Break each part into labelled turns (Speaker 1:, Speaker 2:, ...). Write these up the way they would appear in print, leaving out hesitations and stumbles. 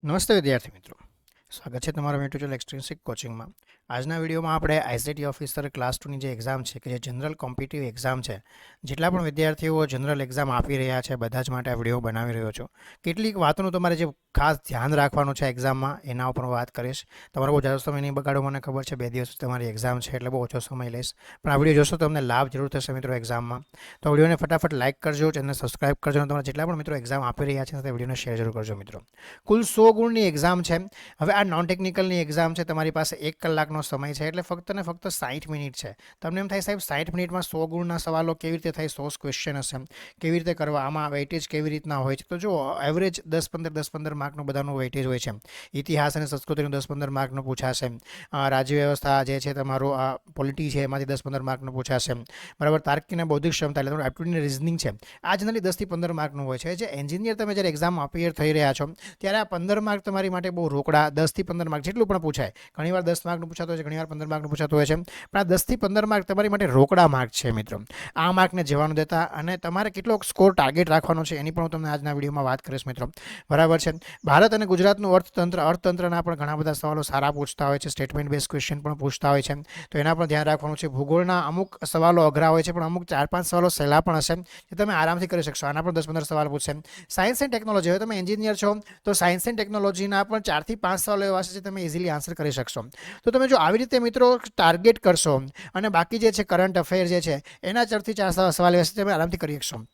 Speaker 1: નમસ્તે વિદ્યાર્થી મિત્રો, સ્વાગત છે તમારા મેટ્યુટલ એક્સટ્રિન્સિક કોચિંગમાં. આજના વિડીયોમાં આપણે આઈસીટી ઓફિસર ક્લાસ 2ની જે એક્ઝામ છે કે જે જનરલ કોમ્પિટિટિવ એક્ઝામ છે, જેટલા પણ વિદ્યાર્થીઓ જનરલ એક્ઝામ આપી રહ્યા છે બધા જ માટે આ વિડીયો બનાવી રહ્યો છું. કેટલીક વાતોનું તમારે જે ખાસ ધ્યાન રાખવાનું છે એક્ઝામમાં એના ઉપર વાત કરીશ. તમારો બહુ જાજો સમય નહીં બગાડો, મને ખબર છે 2 દિવસ તમારી એક્ઝામ છે એટલે બહુ ઓછો સમય લઈશ, પણ આ વિડીયો જોશો તો તમને લાભ જરૂર થશે મિત્રો એક્ઝામમાં. તો વિડીયોને ફટાફટ લાઇક કરજો, ચેનલને સબસ્ક્રાઇબ કરજો અને તમારા જેટલા પણ મિત્રો એક્ઝામ આપી રહ્યા છે તે વિડીયોને શેર જરૂર કરજો મિત્રો. કુલ 100 ગુણની એક્ઝામ છે. હવે આ નોન ટેકનિકલની એક્ઝામ છે, તમારી પાસે 1 કલાકનો સમય છે એટલે ફક્ત ને ફક્ત 60 મિનિટ છે. તમને એમ થાય સાહેબ 60 મિનિટમાં 100 ગુણના સવાલો કેવી રીતે થાય, 100 ક્વેશ્ચન હશે, કેવી રીતે કરવા, આમાં વેઇટેજ કેવી રીતના હોય છે? તો જો એવરેજ 10-15 માર્કનું બધાનું વેઇટેજ હોય છે. ઇતિહાસ અને સંસ્કૃતિનું 10-15 માર્કનું પૂછાશે, રાજ્ય વ્યવસ્થા જે છે તમારું આ પોલિટી છે એમાંથી 10-15 માર્કનું પૂછાશે, બરાબર. તાર્કિક અને બૌદ્ધિક ક્ષમતા એટલે તમારું એપ્ટિટ્યૂડ અને રિઝનિંગ છે, આ જનરલી 10-15 માર્કનું હોય છે. જે એન્જિનિયર તમે જ્યારે એક્ઝામ અપિયર થઈ રહ્યા છો ત્યારે આ 15 માર્ક તમારી માટે બહુ રોકડા, 10-15 માર્ક જેટલું પણ પૂછાય. ઘણીવાર 10 માર્કનું પૂછાતું હોય છે, ઘણીવાર 15 માર્કનું પૂછાતું હોય છે, પણ આ 10-15 માર્ક તમારી માટે રોકડા માર્ક છે મિત્રો. આ માર્કને જવાનું દેતા અને તમારે કેટલો સ્કોર ટાર્ગેટ રાખવાનો છે એની પણ હું તમને આજના વિડીયોમાં વાત કરીશ મિત્રો, બરાબર છે. ભારત અને ગુજરાતનું અર્થતંત્રના પણ ઘણા બધા સવાલો સારા પૂછતા હોય છે, સ્ટેટમેન્ટ બેઝ ક્વેશ્ચન પણ પૂછતા હોય છે, તો એના પણ ધ્યાન રાખવાનું છે. ભૂગોળના અમુક સવાલો અઘરા હોય છે પણ અમુક 4-5 સવાલો સહેલા પણ હશે જે તમે આરામથી કરી શકશો. આના પણ 10-15 સવાલ પૂછશે. સાયન્સ એન્ડ ટેકનોલોજી, હવે તમે એન્જિનિયર છો તો સાયન્સ એન્ડ ટેકનોલોજીના પણ 4 થી 5 સવાલો એવા છે જે તમે ઇઝીલી આન્સર કરી શકશો. તો તમે જો આવી રીતે મિત્રો ટાર્ગેટ કરશો અને બાકી જે છે કરંટ અફેર જે છે એના 4 થી 4 સવાલ એવા છે તમે આરામથી કરી શકશો.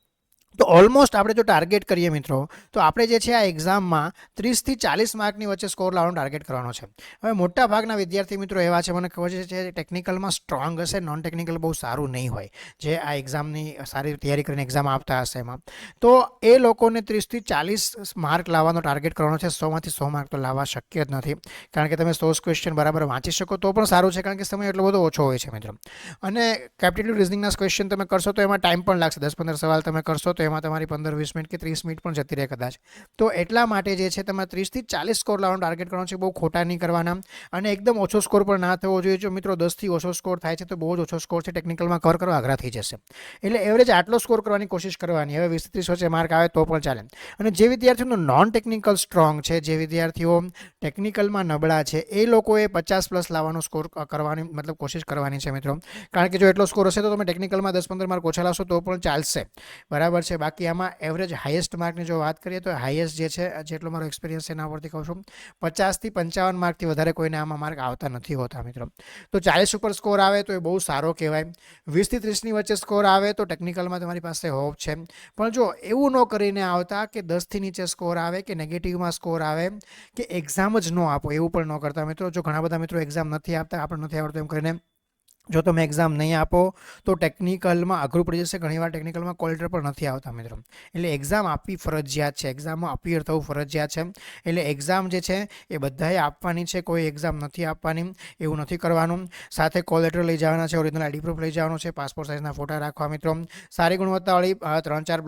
Speaker 1: તો ઓલમોસ્ટ આપણે જો ટાર્ગેટ કરીએ મિત્રો તો આપણે જે છે આ એક્ઝામમાં 30 થી 40 માર્કની વચ્ચે સ્કોર લાવવાનો ટાર્ગેટ કરવાનો છે. હવે મોટા ભાગના વિદ્યાર્થી મિત્રો એવા છે, મને ખબર છે, ટેકનિકલમાં સ્ટ્રોંગ હશે, નોન ટેકનિકલ બહુ સારું નહીં હોય, જે આ એક્ઝામની સારી તૈયારી કરીને એક્ઝામ આપતા હશે એમાં. તો એ લોકોને 30 થી 40 માર્ક લાવવાનો ટાર્ગેટ કરવાનો છે. 100માંથી 100 માર્ક તો લાવવા શક્ય જ નથી, કારણ કે તમે 100 ક્વેશ્ચન બરાબર વાંચી શકો તો પણ સારું છે, કારણ કે સમય એટલો બધો ઓછો હોય છે મિત્રો. અને એપ્ટિટ્યૂડ રિઝનિંગના ક્વેશ્ચન તમે કરશો તો એમાં ટાઈમ પણ લાગશે. 10-15 સવાલ તમે કરશો તો એમાં તમારી 15-20 મિનિટ કે 30 મિનિટ પણ જતી રહે કદાચ. તો એટલા માટે જે છે તમારે 30 થી 40 સ્કોર લાવવાનો ટાર્ગેટ કરવાનો છે, બહુ ખોટા નહીં કરવાના અને એકદમ ઓછો સ્કોર પણ ના થવો જોઈએ. જો મિત્રો 10 થી ઓછો સ્કોર થાય છે તો બહુ જ ઓછો સ્કોર છે, ટેકનિકલમાં કવર કરવા અઘરા થઈ જશે. એટલે એવરેજ આટલો સ્કોર કરવાની કોશિશ કરવાની. હવે 20 થી 30 વચ્ચે માર્ક આવે તો પણ ચાલે. અને જે વિદ્યાર્થીઓનું નોન ટેકનિકલ સ્ટ્રોંગ છે, જે વિદ્યાર્થીઓ ટેકનિકલમાં નબળા છે, એ લોકોએ 50+ લાવવાનો સ્કોર કરવાની મતલબ કોશિશ કરવાની છે મિત્રો, કારણ કે જો એટલો સ્કોર હશે તો તમે ટેકનિકલમાં 10-15 માર્ક ઓછા લાવશો તો પણ ચાલશે, બરાબર છે. બાકી આમાં એવરેજ હાઈએસ્ટ માર્કની જો વાત કરીએ તો હાઈએસ્ટ જે છે, જેટલો મારો એક્સપિરિયન્સ છે એના પરથી કહું છું, 50 થી 55 માર્કથી વધારે કોઈને આમાં માર્ક આવતા નથી હોતા મિત્રો. તો 40 ઉપર સ્કોર આવે તો એ બહુ સારો કહેવાય. 20 થી 30ની વચ્ચે સ્કોર આવે તો ટેકનિકલમાં તમારી પાસે હોપ છે. પણ જો એવું ન કરીને આવતા કે 10થી નીચે સ્કોર આવે કે નેગેટિવમાં સ્કોર આવે કે એક્ઝામ જ ન આપો, એવું પણ ન કરતા મિત્રો. જો ઘણા બધા મિત્રો એક્ઝામ નથી આપતા, આપણે નથી આવડતું એમ કરીને જો તમે એક્ઝામ નહીં આપો તો ટેકનિકલમાં અઘરું પડી જશે. ઘણીવાર ટેકનિકલમાં કોલ લેટર પણ નથી આવતા મિત્રો. એટલે એક્ઝામ આપવી ફરજિયાત છે, એક્ઝામમાં અપિયર થવું ફરજિયાત છે. એટલે એક્ઝામ જે છે એ બધાએ આપવાની છે, કોઈ એક્ઝામ નથી આપવાની એવું નથી કરવાનું. સાથે કોલ લેટર લઈ જવાના છે, ઓરિજિનલ આઈડી પ્રૂફ લઈ જવાનું છે, પાસપોર્ટ સાઇઝના ફોટા રાખવા મિત્રો, સારી ગુણવત્તાવાળી 3-4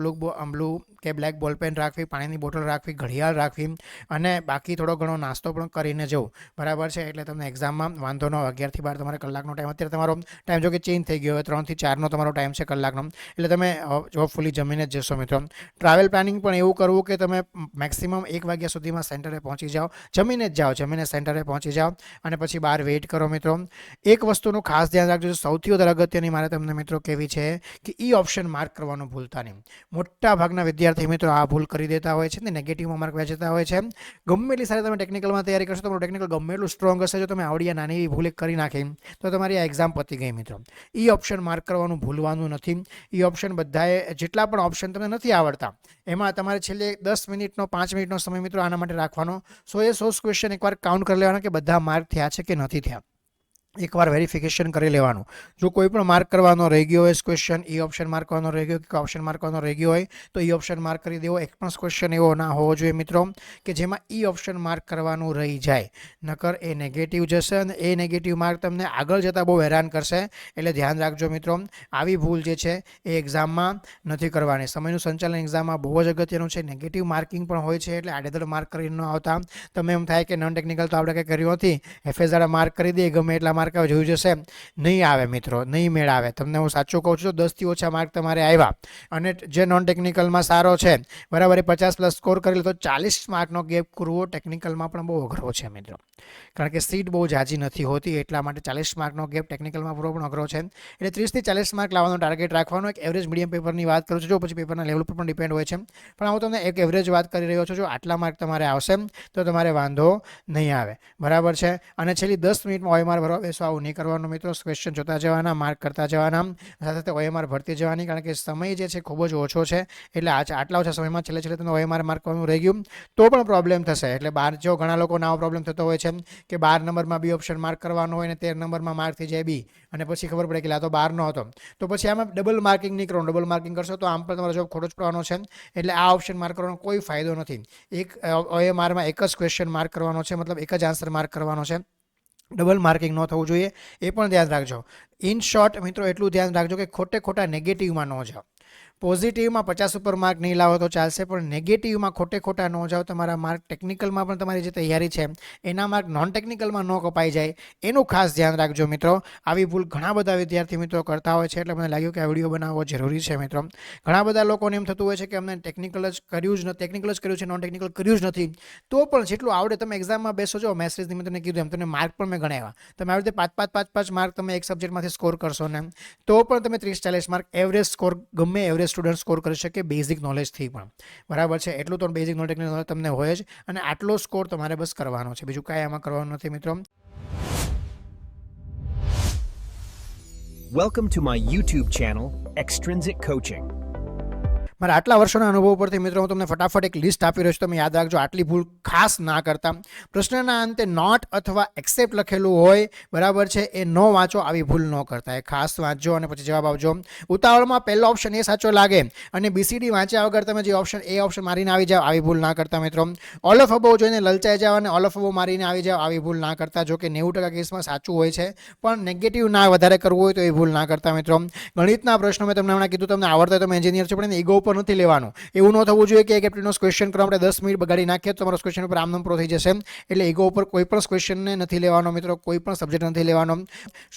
Speaker 1: બ્લુ કે બ્લેક બોલપેન રાખવી, પાણીની બોટલ રાખવી, ઘડિયાળ રાખવી અને બાકી થોડો ઘણો નાસ્તો પણ કરીને જવું, બરાબર છે. એટલે તમને એક્ઝામમાં વાંધો ન. 11 થી 12 તમારે કલાકનો ટાઈમ, અત્યારે તમારો ટાઈમ જો કે ચેન્જ થઈ ગયો, હવે 3 થી 4નો તમારો ટાઈમ છે કલાકનો, એટલે તમે હોપફુલી જમીને જ જશો મિત્રો. ટ્રાવેલ પ્લાનિંગ પણ એવું કરવું કે તમે મેક્સિમમ 1 વાગ્યા સુધીમાં સેન્ટરે પહોંચી જાઓ, જમીને જ જાઓ, જમીને સેન્ટરે પહોંચી જાઓ અને પછી બહાર વેઇટ કરો મિત્રો. એક વસ્તુનું ખાસ ધ્યાન રાખજો, સૌથી વધારે અગત્યની મારે તમને મિત્રો કહેવી છે કે ઈ ઓપ્શન માર્ક કરવાનું ભૂલતા નહીં. મોટા ભાગના વિદ્યાર્થી મિત્રો આ ભૂલ કરી દેતા હોય છે ને, નેગેટિવમાં માર્ક વહેંચતા હોય છે. ગમે એટલી સારી તમે ટેકનિકલમાં તૈયારી કરશો, તમારું ટેકનિકલ ગમે એટલું સ્ટ્રોંગ હશે, જો તમે આવડિયા નાની એવી ભૂલ કરી નાખી તો તમારી આ એક્ઝામ પતી ગઈ મિત્રો. ઈ ઓપ્શન માર્ક કરવાનું ભૂલવાનું નથી. ઈ ઓપ્શન બધાએ, જેટલા પણ ઓપ્શન તમને નથી આવડતા એમાં તમારે છેલ્લે 10 મિનિટનો 5 મિનિટનો સમય મિત્રો આના માટે રાખવાનો. 100 ક્વેશ્ચન એકવાર કાઉન્ટ કરી લેવાના કે બધા માર્ક થયા છે કે નથી થયા, એકવાર વેરિફિકેશન કરી લેવાનું. જો કોઈ પણ માર્ક કરવાનો રહી ગયો હોય ક્વેશ્ચન, ઈ ઓપ્શન માર્ક કરવાનો રહી ગયો કે ઓપ્શન માર્ક કરવાનો રહી ગયો હોય તો ઈ ઓપ્શન માર્ક કરી દેવો. એક પણ ક્વેશ્ચન એવો ના હોવો જોઈએ મિત્રો કે જેમાં ઈ ઓપ્શન માર્ક કરવાનું રહી જાય, નકર એ નેગેટિવ જશે અને એ નેગેટિવ માર્ક તમને આગળ જતાં બહુ હેરાન કરશે. એટલે ધ્યાન રાખજો મિત્રો, આવી ભૂલ જે છે એ એક્ઝામમાં નથી કરવાની. સમયનું સંચાલન એક્ઝામમાં બહુ જ અગત્યનું છે. નેગેટિવ માર્કિંગ પણ હોય છે, એટલે આડેધડ માર્ક કરીને ન આવતા. તમે એમ થાય કે નોન ટેકનિકલ તો આપણે કંઈ કર્યું નથી, એફએસઆર માર્ક કરી દઈએ, ગમે એટલા માર્ક આવે જોયું જશે નહીં આવે મિત્રો, નહીં મેળ આવે. તમને હું સાચું કહું છું, 10થી ઓછા માર્ક તમારે આવ્યા અને જે નોન ટેકનિકલમાં સારો છે બરાબર એ 50+ સ્કોર કરેલો, તો 40 માર્કનો ગેપ કરવો ટેકનિકલમાં પણ બહુ અઘરો છે મિત્રો, કારણ કે સીટ બહુ ઝાઝી નથી હોતી, એટલા માટે 40 માર્કનો ગેપ ટેકનિકલમાં પૂરો પણ અઘરો છે. એટલે 30થી 40 માર્ક લાવવાનો ટાર્ગેટ રાખવાનો. એક એવરેજ મીડિયમ પેપરની વાત કરું છું, જો પછી પેપરના લેવલ પર પણ ડિપેન્ડ હોય છે, પણ હું તમને એક એવરેજ વાત કરી રહ્યો છું. જો આટલા માર્ક તમારે આવશે તો તમારે વાંધો નહીં આવે, બરાબર છે. અને છેલ્લી 10 મિનિટમાં OMR ભરવા બેસો આવું નહીં કરવાનું મિત્રો. ક્વેશ્ચન જોતા જવાના, માર્ક કરતા જવાના, સાથે સાથે OMR ભરતી જવાની, કારણ કે સમય જે છે ખૂબ જ ઓછો છે. એટલે આટલા ઓછા સમયમાં છેલ્લે તમે OMR માર્ક કરવાનું રહી ગયું તો પણ પ્રોબ્લેમ થશે. એટલે જો ઘણા લોકોને આવો પ્રોબ્લેમ થતો હોય છે કે 12 નંબરમાં બી ઓપ્શન માર્ક કરવાનો હોય ને 13 નંબરમાં માર્ક થઈ જાય બી, અને પછી ખબર પડે કે આ તો 12 નો હતો, તો પછી આમાં ડબલ માર્કિંગ નહીં કરવાનું. ડબલ માર્કિંગ કરશો તો આમ પણ તમારો જવાબ ખોટો જ પડવાનો છે. એટલે આ ઓપ્શન માર્ક કરવાનો કોઈ ફાયદો નથી. એક OMRમાં એક જ ક્વેશ્ચન માર્ક કરવાનો છે, મતલબ એક જ આન્સર માર્ક કરવાનો છે. ડબલ માર્કિંગ ન થવું જોઈએ, એ પણ ધ્યાન રાખજો. ઇન શોર્ટ મિત્રો એટલું ધ્યાન રાખજો કે ખોટા નેગેટિવમાં ન જાઓ. પોઝિટિવમાં 50 ઉપર માર્ક નહીં લાવો તો ચાલશે, પણ નેગેટિવમાં ખોટા ન જાઓ. તમારા માર્ક ટેકનિકલમાં પણ તમારી જે તૈયારી છે એના માર્ક નોન ટેકનિકલમાં ન કપાઈ જાય, એનું ખાસ ધ્યાન રાખજો મિત્રો. આવી ભૂલ ઘણા બધા વિદ્યાર્થી મિત્રો કરતા હોય છે, એટલે મને લાગ્યું કે આ વિડીયો બનાવવો જરૂરી છે મિત્રો. ઘણા બધા લોકોને એમ થતું હોય છે કે અમને ટેકનિકલ જ કર્યું છે, નોન ટેકનિકલ કર્યું જ નથી, તો પણ જેટલું આવડે તમે એક્ઝામમાં બેસો. જો મેસેજની મેં તમને કીધું એમ, તમને માર્ક પણ મેં ગણાવ્યા. તમે આવી રીતે 5 માર્ક તમે એક સબ્જેક્ટમાંથી સ્કોર કરશો ને તો પણ તમે 30-40 માર્ક એવરેજ સ્કોર, ગમે એવરેજ સ્ટુડન્ટ સ્કોર કરી શકે બેઝિક નોલેજથી પણ, બરાબર છે. એટલું તો બેઝિક નોલેજ તમને હોય જ, અને આટલો સ્કોર તમારે બસ કરવાનો છે, બીજું કાંઈ આમાં કરવાનું નથી મિત્રો.
Speaker 2: Welcome to my YouTube channel, Extrinsic Coaching.
Speaker 1: મારા આટલા વર્ષોના અનુભવ પરથી મિત્રો હું તમને ફટાફટ એક લિસ્ટ આપી રહ્યો છું. તમે યાદ રાખજો, આટલી ભૂલ ખાસ ના કરતા. પ્રશ્નના અંતે નોટ અથવા એક્સેપ્ટ લખેલું હોય, બરાબર છે, એ ન વાંચો, આવી ભૂલ ન કરતા. એ ખાસ વાંચજો અને પછી જવાબ આપજો. ઉતાવળમાં પહેલો ઓપ્શન એ સાચો લાગે અને BCD વાંચ્યા વગર તમે જે ઓપ્શન મારીને આવી જાઓ, આવી ભૂલ ના કરતા મિત્રો. ઓલ ઓફ અબોવ જોઈને લલચાઈ જાવ અને ઓલ ઓફ અબોવ મારીને આવી જાવ, આવી ભૂલ ના કરતા. જો કે 90% કેસમાં સાચું હોય છે, પણ નેગેટિવ ના વધારે કરવું હોય તો એ ભૂલ ના કરતા મિત્રો. ગણિતના પ્રશ્નો મેં તમને હમણાં કીધું, તમને આવડતા હોય, તમે એન્જિનિયર છો, પણ ઈગો ઉપર નથી લેવાનું. એવું ન થવું જોઈએ કે એક એપ્ટિટ્યૂડનો ક્વેશ્ચન કરો, આપણે 10 મિનિટ બગાડી નાખીએ તો તમારો ક્વેશ્ચન ઉપર આમનામ પ્રો થઈ જશે. એટલે ઈગો ઉપર કોઈ પણ ક્વેશ્ચનને નથી લેવાનો મિત્રો, કોઈ પણ સબ્જેક્ટ નથી લેવાનો.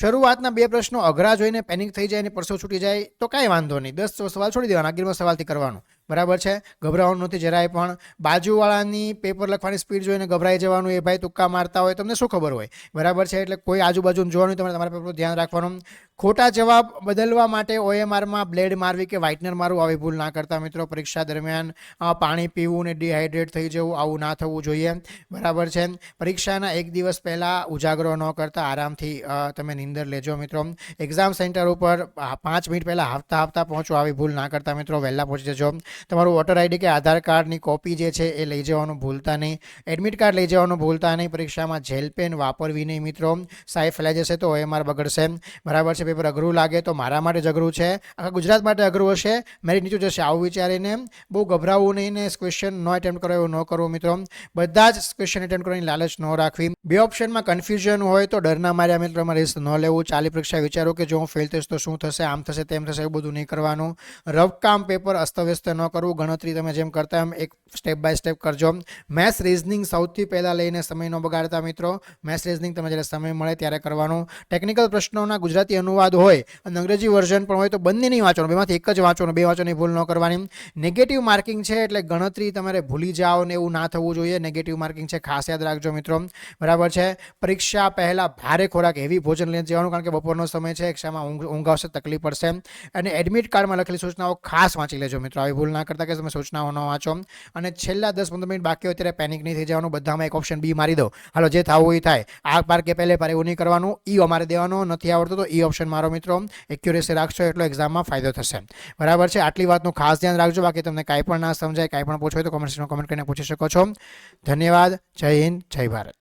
Speaker 1: શરૂઆતના 2 પ્રશ્નો અઘરા જોઈને પેનિક થઈ જાય અને પરસો છૂટી જાય તો કાંઈ વાંધો નહીં, 10 સવાલ છોડી દેવાના, 11મા સવાલથી કરવાનું, બરાબર છે. ગભરાવાનું નથી જરાય પણ. બાજુવાળાની પેપર લખવાની સ્પીડ જોઈને ગભરાઈ જવાનું, એ ભાઈ તુક્કા મારતા હોય, તમને શું ખબર હોય, બરાબર છે. એટલે કોઈ આજુબાજુ જોવાનું, તમારા પેપર પર ધ્યાન રાખવાનું. ખોટા જવાબ બદલવા માટે OMRમાં બ્લેડ મારવી કે વ્હાઇટનર મારવું, આવી ભૂલ ના કરતા મિત્રો. પરીક્ષા દરમિયાન પાણી પીવું ને ડિહાઇડ્રેટ થઈ જવું, આવું ના થવું જોઈએ, બરાબર છે. પરીક્ષાના 1 દિવસ પહેલાં ઉજાગરો ન કરતા, આરામથી તમે નીંદર લેજો મિત્રો. એક્ઝામ સેન્ટર ઉપર 5 મિનિટ પહેલાં હાફતા પહોંચો, આવી ભૂલ ના કરતા મિત્રો. વહેલા પહોંચી જજો. તમારું વોટર ID કે આધાર કાર્ડની કોપી જે છે એ લઈ જવાનું ભૂલતા નહીં. એડમિટ કાર્ડ લઈ જવાનું ભૂલતા નહીં. પરીક્ષામાં જેલ પેન વાપરવી નહીં મિત્રો. સાહેબ ફેલાઈ જશે તો OMR બગડશે, બરાબર છે. પેપર અઘરું લાગે તો મારા માટે જ અઘરું છે, આખા ગુજરાત માટે અઘરું હશે, મેરિટ નીચું જશે, આવું વિચારીને બહુ ગભરાવું નહીં ને ક્વેશ્ચન ન એટેમ્પ્ટ કરો એવું ન કરવું મિત્રો. બધા જ ક્વેશ્ચન એટેમ્પ્ટ કરવાની લાલચ ન રાખવી. 2 ઓપ્શનમાં કન્ફ્યુઝન હોય તો ડરના માર્યા મિત્રો તમારે રિસ્ક ન લેવું. ચાલી પરીક્ષા વિચારો કે જો હું ફેલ થઈશ તો શું થશે, આમ થશે તેમ થશે, એવું બધું નહીં કરવાનું. રફ કામ પેપર અસ્તવ્યસ્ત ન કરવું. ગણતરી તમે જેમ કરતા એમ એક સ્ટેપ બાય સ્ટેપ કરજો. મેથ્સ રીઝનિંગ સૌથી પહેલાં લઈને સમય ન બગાડતા મિત્રો. મેથ્સ રીઝનિંગ તમે જ્યારે સમય મળે ત્યારે કરવાનું. ટેકનિકલ પ્રશ્નોના ગુજરાતી અનુવાદ હોય અને અંગ્રેજી વર્ઝન પણ હોય તો બંને નહીં વાંચવાનું, બેમાંથી એક જ વાંચવાનું, 2 વાંચવાની ભૂલ ન કરવાની. નેગેટિવ માર્કિંગ છે એટલે ગણતરી તમારે ભૂલી જાઓ ને એવું ના થવું જોઈએ. નેગેટિવ માર્કિંગ છે, ખાસ યાદ રાખજો મિત્રો, બરાબર છે. પરીક્ષા પહેલાં ભારે ખોરાક, હેવી ભોજન લઈને જવાનું, કારણ કે બપોરનો સમય છે, એક્ઝામમાં ઊંઘ આવશે, તકલીફ પડશે. અને એડમિટ કાર્ડમાં લખેલી સૂચનાઓ ખાસ વાંચી લેજો મિત્રો. આવી ભૂલ ના કરતા કે તમે સૂચનાઓ ન વાંચો. અને છેલ્લા 10-15 મિનિટ બાકી હોય ત્યારે પેનિક નહીં થઈ જવાનું. બધામાં એક ઓપ્શન B મારી દો, હાલો જે થવું એ થાય. આ પાર કે પહેલે પાર એવું નહીં કરવાનું. ઈ અમારે દેવાનો નથી આવડતો તો ઈ ઓપ્શન મારો મિત્રો. એક્યુરેસી રાખશો એટલો એક્ઝામમાં ફાયદો થશે, બરાબર છે. આટલી વાતનું ખાસ ધ્યાન રાખજો. બાકી તમને કાંઈ પણ ના સમજાય, કાંઈ પણ પૂછવું હોય તો કોમેન્ટ કરીને પૂછી શકો છો. ધન્યવાદ. જય હિન્દ, જય ભારત.